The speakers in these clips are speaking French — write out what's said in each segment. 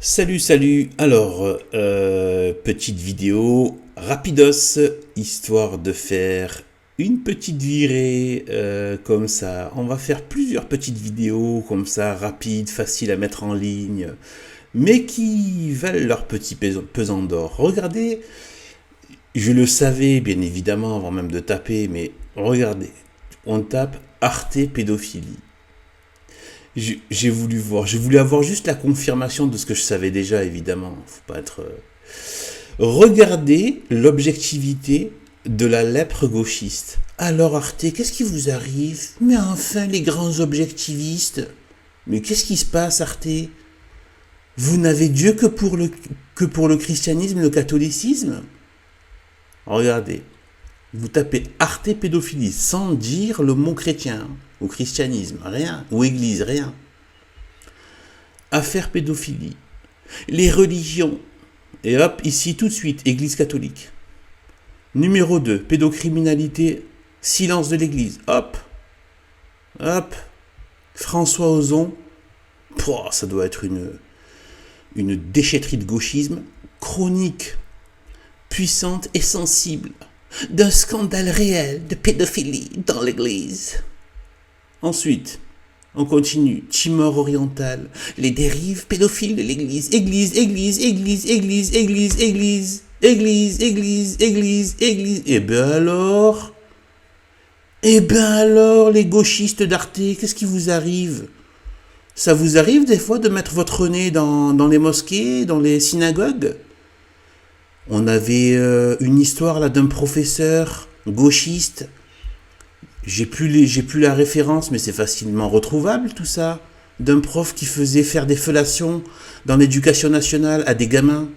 Salut, salut. Alors, petite vidéo rapidos, histoire de faire une petite virée comme ça. On va faire plusieurs petites vidéos comme ça, rapides, faciles à mettre en ligne, mais qui valent leur petit pesant d'or. Regardez, je le savais bien évidemment avant même de taper, mais regardez, on tape Arte pédophilie. J'ai voulu voir, j'ai voulu avoir juste la confirmation de ce que je savais déjà, évidemment. Faut pas être. Regardez l'objectivité de la lèpre gauchiste. Alors Arte, qu'est-ce qui vous arrive? Mais enfin, les grands objectivistes. Mais qu'est-ce qui se passe, Arte? Vous n'avez Dieu que pour le christianisme, le catholicisme? Regardez, vous tapez Arte pédophilie sans dire le mot chrétien, ou christianisme, rien, ou église, rien. Affaire pédophilie, les religions, et hop, ici tout de suite, église catholique. Numéro 2, pédocriminalité, silence de l'église, hop, hop, François Ozon, pouah, ça doit être une déchetterie de gauchisme, chronique, puissante et sensible, d'un scandale réel de pédophilie dans l'église. Ensuite, on continue. Timor oriental, les dérives pédophiles de l'église. Église, église, église, église, église, église, église, église, église, église. Eh ben alors, les gauchistes d'Arte, qu'est-ce qui vous arrive? Ça vous arrive des fois de mettre votre nez dans les mosquées, dans les synagogues? On avait une histoire là d'un professeur gauchiste. J'ai plus la référence, mais c'est facilement retrouvable tout ça. D'un prof qui faisait faire des fellations dans l'éducation nationale à des gamins.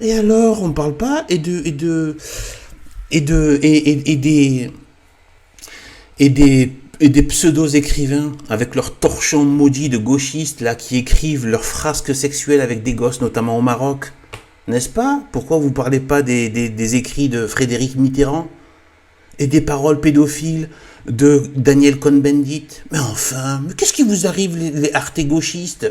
Et alors, on parle pas des pseudo-écrivains avec leurs torchons maudits de gauchistes là qui écrivent leurs frasques sexuelles avec des gosses, notamment au Maroc. N'est-ce pas? Pourquoi vous parlez pas des écrits de Frédéric Mitterrand et des paroles pédophiles de Daniel Cohn-Bendit? Mais enfin, mais qu'est-ce qui vous arrive, les Arte gauchistes?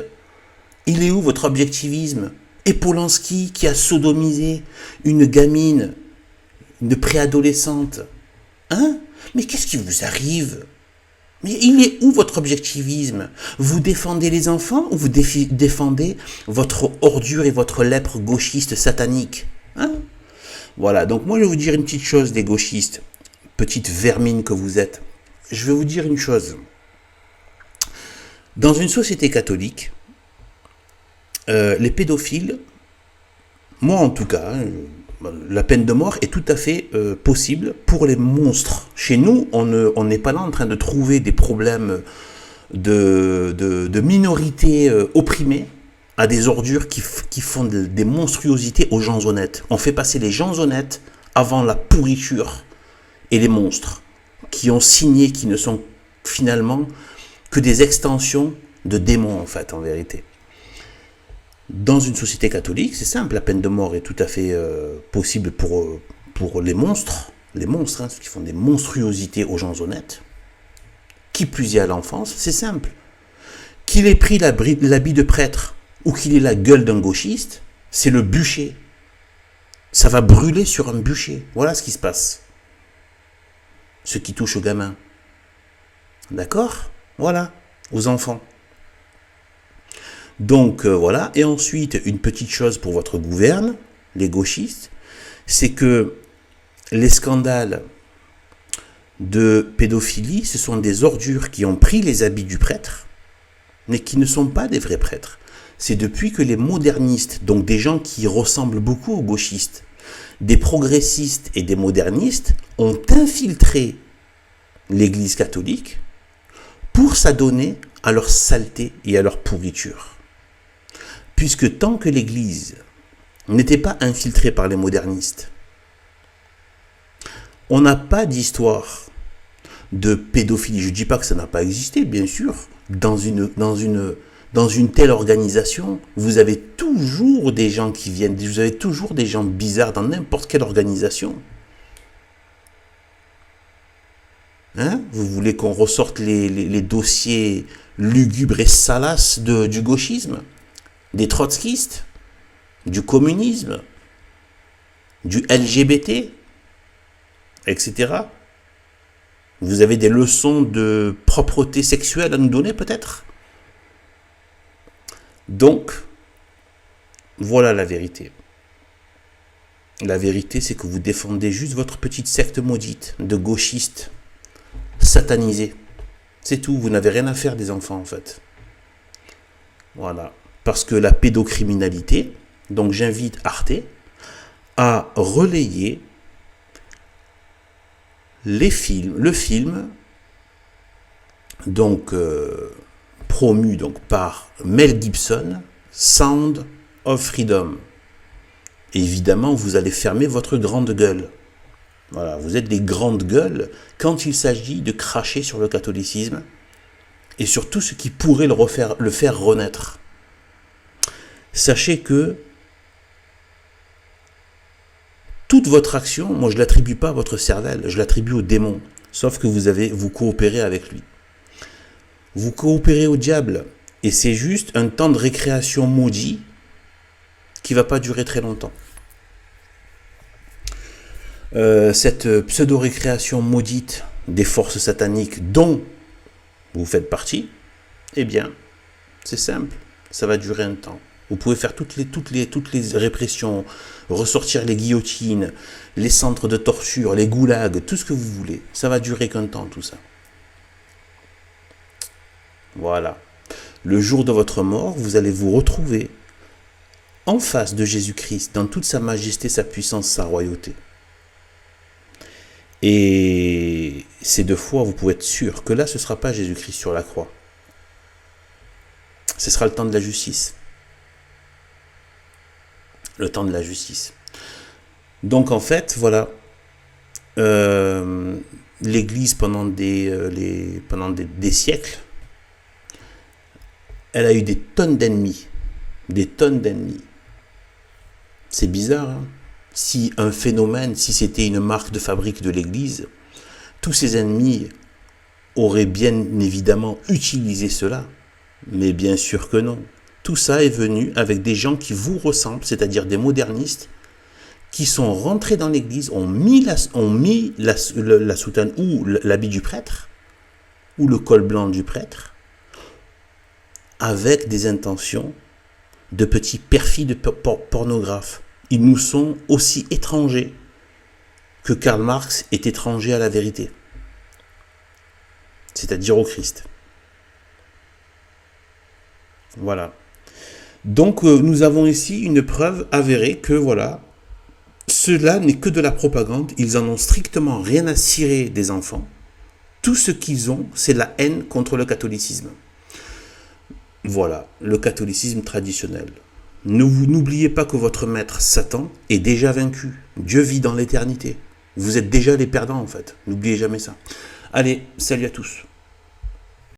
Il est où votre objectivisme? Et Polanski qui a sodomisé une gamine, une préadolescente. Hein? Mais qu'est-ce qui vous arrive? Mais il est où votre objectivisme? Vous défendez les enfants ou vous défendez votre ordure et votre lèpre gauchiste satanique? Hein? Voilà, donc moi je vais vous dire une petite chose, les gauchistes, petite vermine que vous êtes. Je vais vous dire une chose. Dans une société catholique, les pédophiles, moi en tout cas, la peine de mort est tout à fait possible pour les monstres. Chez nous, on n'est pas là en train de trouver des problèmes de minorités opprimées à des ordures qui font des monstruosités aux gens honnêtes. On fait passer les gens honnêtes avant la pourriture et les monstres qui ont signé, qui ne sont finalement que des extensions de démons en fait, en vérité. Dans une société catholique, c'est simple, la peine de mort est tout à fait possible pour les monstres, hein, ceux qui font des monstruosités aux gens honnêtes. Qui plus y a à l'enfance, c'est simple. Qu'il ait pris l'habit de prêtre ou qu'il ait la gueule d'un gauchiste, c'est le bûcher. Ça va brûler sur un bûcher. Voilà ce qui se passe. Ce qui touche aux gamins. D'accord? Voilà, aux enfants. Donc voilà, et ensuite une petite chose pour votre gouverne, les gauchistes, c'est que les scandales de pédophilie, ce sont des ordures qui ont pris les habits du prêtre, mais qui ne sont pas des vrais prêtres. C'est depuis que les modernistes, donc des gens qui ressemblent beaucoup aux gauchistes, des progressistes et des modernistes, ont infiltré l'Église catholique pour s'adonner à leur saleté et à leur pourriture. Puisque tant que l'Église n'était pas infiltrée par les modernistes, on n'a pas d'histoire de pédophilie. Je ne dis pas que ça n'a pas existé, bien sûr. Dans une telle organisation, vous avez toujours des gens qui viennent, vous avez toujours des gens bizarres dans n'importe quelle organisation. Hein? Vous voulez qu'on ressorte les dossiers lugubres et salaces du gauchisme? des trotskistes, du communisme, du LGBT, etc. Vous avez des leçons de propreté sexuelle à nous donner peut-être? Donc, voilà la vérité. La vérité, c'est que vous défendez juste votre petite secte maudite de gauchistes satanisés. C'est tout, vous n'avez rien à faire des enfants en fait. Voilà. Parce que la pédocriminalité, donc j'invite Arte à relayer le film donc promu donc par Mel Gibson, Sound of Freedom. Évidemment, vous allez fermer votre grande gueule. Voilà, vous êtes des grandes gueules quand il s'agit de cracher sur le catholicisme et sur tout ce qui pourrait le faire renaître. Sachez que toute votre action, moi je ne l'attribue pas à votre cervelle, je l'attribue au démon. Sauf que vous coopérez avec lui. Vous coopérez au diable. Et c'est juste un temps de récréation maudit qui ne va pas durer très longtemps. Cette pseudo-récréation maudite des forces sataniques dont vous faites partie, eh bien, c'est simple, ça va durer un temps. Vous pouvez faire toutes les répressions, ressortir les guillotines, les centres de torture, les goulags, tout ce que vous voulez. Ça va durer qu'un temps, tout ça. Voilà. Le jour de votre mort, vous allez vous retrouver en face de Jésus-Christ, dans toute sa majesté, sa puissance, sa royauté. Et ces 2 fois, vous pouvez être sûr que là, ce ne sera pas Jésus-Christ sur la croix. Ce sera le temps de la justice. Le temps de la justice. Donc en fait, voilà, l'Église pendant des siècles, elle a eu des tonnes d'ennemis. Des tonnes d'ennemis. C'est bizarre, hein? Si un phénomène, si c'était une marque de fabrique de l'Église, tous ces ennemis auraient bien évidemment utilisé cela. Mais bien sûr que non. Tout ça est venu avec des gens qui vous ressemblent, c'est-à-dire des modernistes, qui sont rentrés dans l'église, ont mis la soutane ou l'habit du prêtre, ou le col blanc du prêtre, avec des intentions de petits perfides pornographes. Ils nous sont aussi étrangers que Karl Marx est étranger à la vérité, c'est-à-dire au Christ. Voilà. Donc nous avons ici une preuve avérée que voilà, cela n'est que de la propagande, ils en ont strictement rien à cirer des enfants. Tout ce qu'ils ont, c'est la haine contre le catholicisme. Voilà, le catholicisme traditionnel. N'oubliez pas que votre maître Satan est déjà vaincu. Dieu vit dans l'éternité. Vous êtes déjà les perdants en fait. N'oubliez jamais ça. Allez, salut à tous.